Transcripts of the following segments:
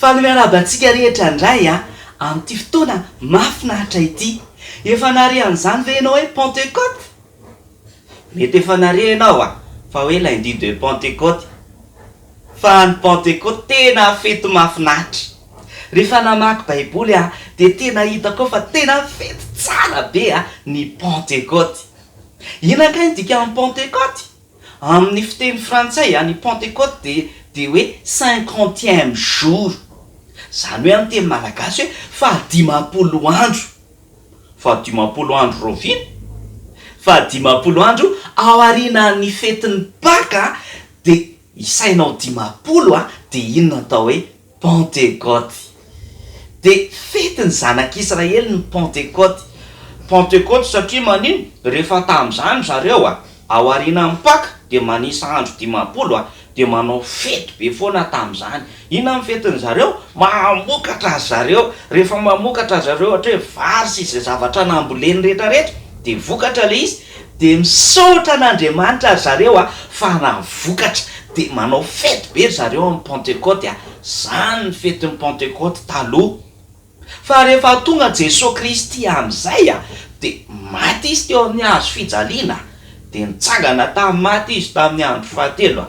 fa ny miarabantsika rehetra indray amin'ity fotoana mafinahitra ity. Efa narehan'izany ve ianao hoe Pentecôte? Mety efa nare ianao fa hoe lundi de Pentecôte. Fa ny Pentecôte tena fety mafinahitra. Rehefa namaky baiboly dia tena hitako fa tena fety tsara be ny Pentecôte. Inona kay ny dika amin'ny Pentecôte? Amin'ny fiteny frantsay ny Pentecôte dia hoe 50e jour. Zany hoe amin'ny teny malagasy hoe fahadimapolo andro. Fahadimapolo andro rovina. Fahadimapolo andro ao aorianan'ny fetin'ny Pâques dia isainao dimapolo dia inona atao hoe Pentecôte. Dia fetin'ny zanak'Israely ny Pentecôte. Pentecôte satria manino rehefa tamin'izany zareo ao aorianan'ny Pâques dia manisa andro dimapolo dia manao fety be foana tamin'izany. Inona ny fetin' zareo? Mamokatra zareo. Rehefa mamokatra zareo ohatra hoe vary sy izay zavatra namboleny rehetrarehetra dia vokatra le izy dia misaotra an'Andriamanitra zareo fa navokatra dia manao fety be zareo amin'ny Pentecôte. Zany ny fetin'ny Pentecôte taloha. Fa rehefa tonga Jesosy Kristy amin'izay dia maty izy teo amin'ny hazo fijaliana dia nitsangana tamin'ny maty izy tamin'ny andro fahatelo.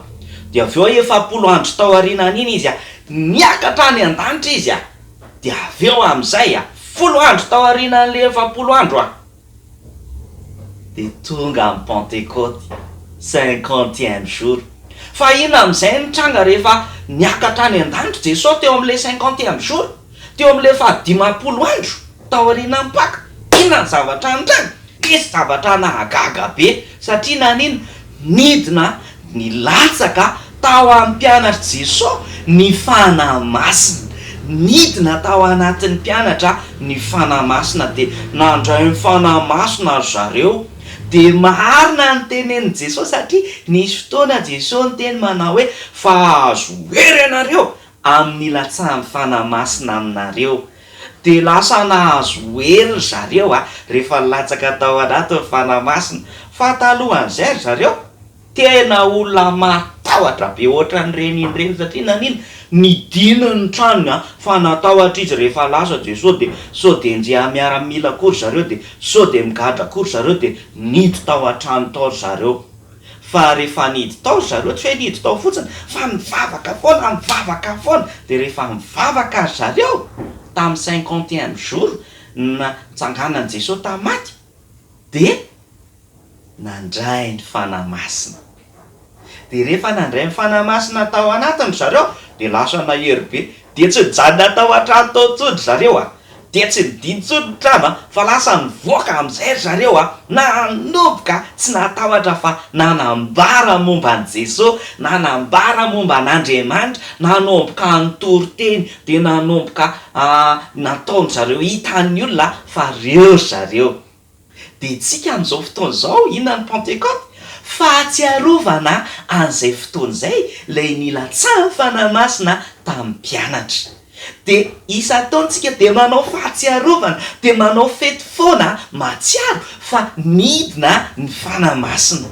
Dia avy eo efapolo andro tao aorianany iny izy niakatra any an-danitra izy dia avy eo amin'izay folo andro tao aorianan'le efapolo andro dia tonga amin'ny Pentecôte 50e jour. Fa inona amin'izay nitranga rehefa niakatra any an-danitra Jesosy teo amin'le 50e jour, teo amin'le fahadimapolo andro tao aorianan'ny Pâques. Inona ny zavatra nitranga? Misy zavatra nahagaga be satria nanino nidina nilatsaka tao amin'ny mpianatra Jesosy ny fanahy masina. Nidina tao anatin'ny mpianatra ny fanahy masina dia nandray ny fanahy masina zareo. Dia marina ny tenenin' Jesosy satria nisy fotoana Jesosy ny teny manao hoe fa azo hery ianareo amin'ny latsahan'ny fanahy masina aminareo. Dia lasa nahazo hery zareo rehefa latsaka tao anatin'ny fanahy masina. Fa talohan'izay zareo tena olona matahotra be ohatran'ireny ireny satria nanino nidina ny tranony fa natahotra izy rehefa lasa Jesosy dia sao dia ndeha miara-mila kory zareo dia sao dia migadra kory zareo dia nidy tao an-trano tao zareo. Fa rehefa nidy tao zareo tsy hoe nidy tao fotsiny fa mivavaka foana dia rehefa mivavaka zareo tamin'ny 50e jour natsanganan'i Jesosy tamin'ny maty dia nandray ny fanahy masina. Dia rehefa nandray ny fanahy masina tao anatiny zareo dia lasa nahery be. Dia tsy nijanona tao an-trano tao intsony zareo dia tsy nididy intsony ny trano fa lasa nivoaka amin'izay zareo nanomboka tsy natahotra fa nanambara momba an'i Jesosy, nanambara momba an'Andriamanitra, nanomboka nitory teny dia nanomboka nataony zareo hitan'ny olona fa reo zareo. Dia tsika amin'izao fotoana izao inona ny Pentecôte? Fahatsiarovana an'izay fotoana izay ilay nilatsahan'ny fanahy masina tamin'ny mpianatra. Dia isan-taontsika dia manao fahatsiarovana dia manao fety foana matsiaro fa midina ny fanahy masina.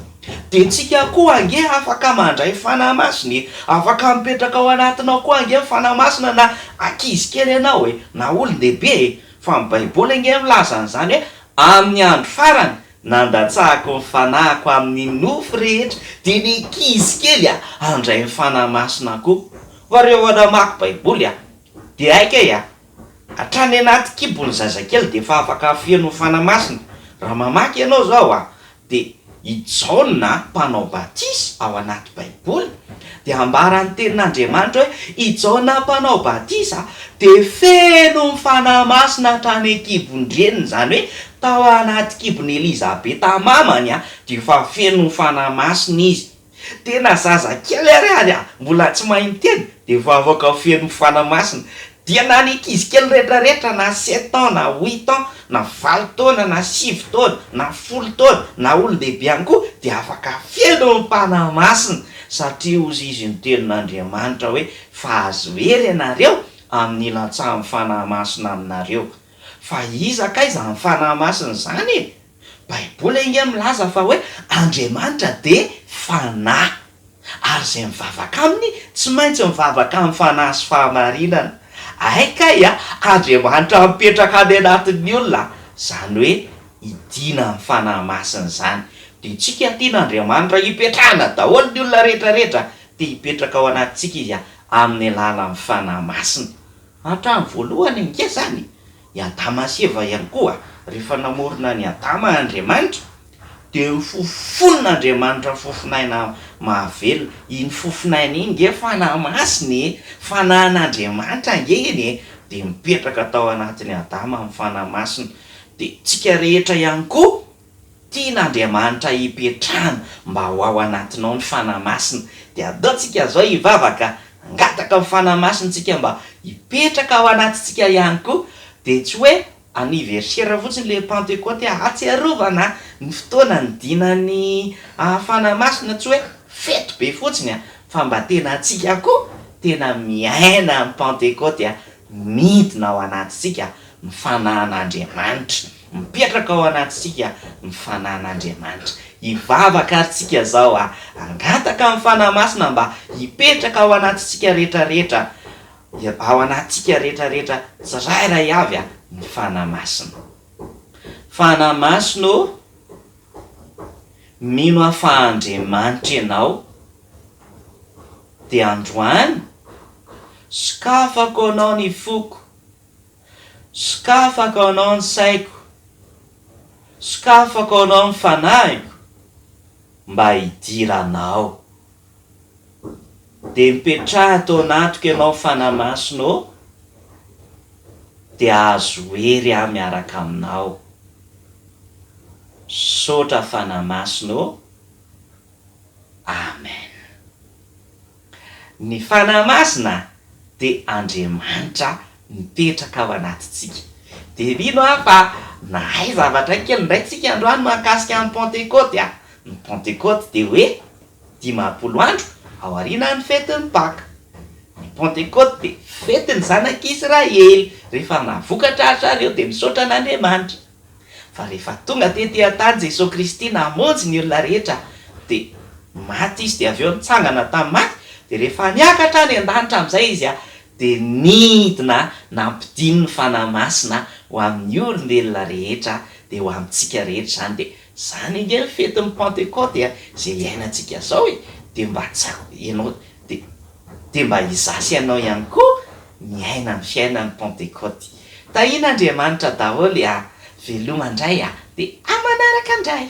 Dia tsika koa ange afaka mandray fanahy masina, afaka mipetraka ao anatinao koa ange fanahy masina na ankizy kely ianao na olon-dehibe fa ny baiboly ange milaza an'izany hoe amin'ny andro farany nandatsahako ny fanahiko amin'ny nofo rehetra dia ny ankizy kely handray ny fanahy masina koa. Fa rehefa namaky baiboly dia aika hatrany anaty kibony zazakely dia efa afaka afeno ny fanahy masina. Raha mamaky ianao zao dia i Jaona mpanao batisy ao anaty baiboly dia ambaran'ny tenin'Andriamanitra hoe i Jaona mpanao batisy dia feno ny fanahy masina hatrany kibony reniny, zany hoe tao anaty kibony Elizabeta mamany dia efa feno ny fanahy masina izy. Tena zazakely ary mbola tsy mahay miteny dia efa afaka feno ny fanahy masina. Dia na ny ankizy kely rehetrarehetra na 7 ans na 8 ans na 9 taona na 6 taona na 10 taona na olon-dehibe ihany koa dia afaka feno ny fanahy masina satria hozy izy ny tenin'Andriamanitra hoe fa azo hery ianareo amin'ny latsahan'ny fanahy masina aminareo. Fa iza kaiza ny fanahy masina izany? Baiboly ange milaza fa hoe Andriamanitra dia fanahy ary izay mivavaka aminy tsy maintsy mivavaka amin'ny fanahy sy fahamarinana. aika a Andriamanitra mipetraka any anatin'ny olona zany hoe idina amin'ny fanahy masina zany de tsika tiana Andriamanitra hipetrahana daholo ny olona rehetrarehetra te hipetraka ao anatintsika izy amin'ny alalan'ny fanahy masina. Hatramin'ny voalohany nke zany i Adama sy Eva ihany koa rehefa namorona ny Adama Andriamanitra de fofon'Andriamanitra fofinaina mahavelona. Iny fofinaina iny nge fanahy masina fanahyn'Andriamanitra ngeny de mipetraka tao anatin'ny Adama amin'ny fanahy masina. De tsika rehetra ihany koa tian'Andriamanitra hipetrahana mba ho ao anatinao ny fanahy masina de ataotsika zao hivavaka angataka amin'ny fanahy masina tsika mba hipetraka ao anatintsika ihany koa. De tsy hoe anniversaire fotsiny le Pentecôte atsiarovana ny fotoana ny dinany fanahy masina, tsy hoe fety be fotsiny fa mba tena atsika koa tena miaina amin'ny Pentecôte midina ao anatintsika ny fanahan'Andriamanitra, mipetraka ao anatintsika ny fanahan'Andriamanitra. Hivavaka atsika zao angataka amin'ny fanahy masina mba hipetraka ao anatintsika rehetrarehetra, ao anatintsika rehetrarehetra tsirairay avy ny fanahy masina. Fanahy masina mino afa-Andriamanitra ianao de androany sokafako anao ny foko, sokafako anao ny saiko, sokafako anao ny fanahiko mba hidiranao. De mipetraha tao anatiko ianao fanahy masina de azo hery aho miaraka aminao. Sotra fanahy masina. Amen. Ny fanahy masina de Andriamanitra mipetraka ao anatintsika. De mino fa nahay zavatra kely ndray tsika androany mahakasika ny Pentecôte ny Pentecôte de hoe 50 andro ao aorianan'ny fetin'ny Pâques. Ny Pentecôte de fetin'ny zanak'Israely rehefa navokatra zareo de misaotra an'Andriamanitra. Fa rehefa tonga tety an-tany Jesosy Kristy namonjy ny olona rehetra de maty izy de avy eo nitsangana tamin'ny maty de rehefa niakatra any an-danitra amin'izay izy de nidina nampidiny ny fanahy masina ho amin'ny olombelona rehetra de ho amintsika rehetra zany. De zany nge ny fetin'ny Pentecôte zay iainantsika zao de mba ianao de mba hizasy ianao ihany koa miaina ny fiainan'ny Pentecôte. Tahiana Andriamanitra daholo veloma indray de amanaraka indray.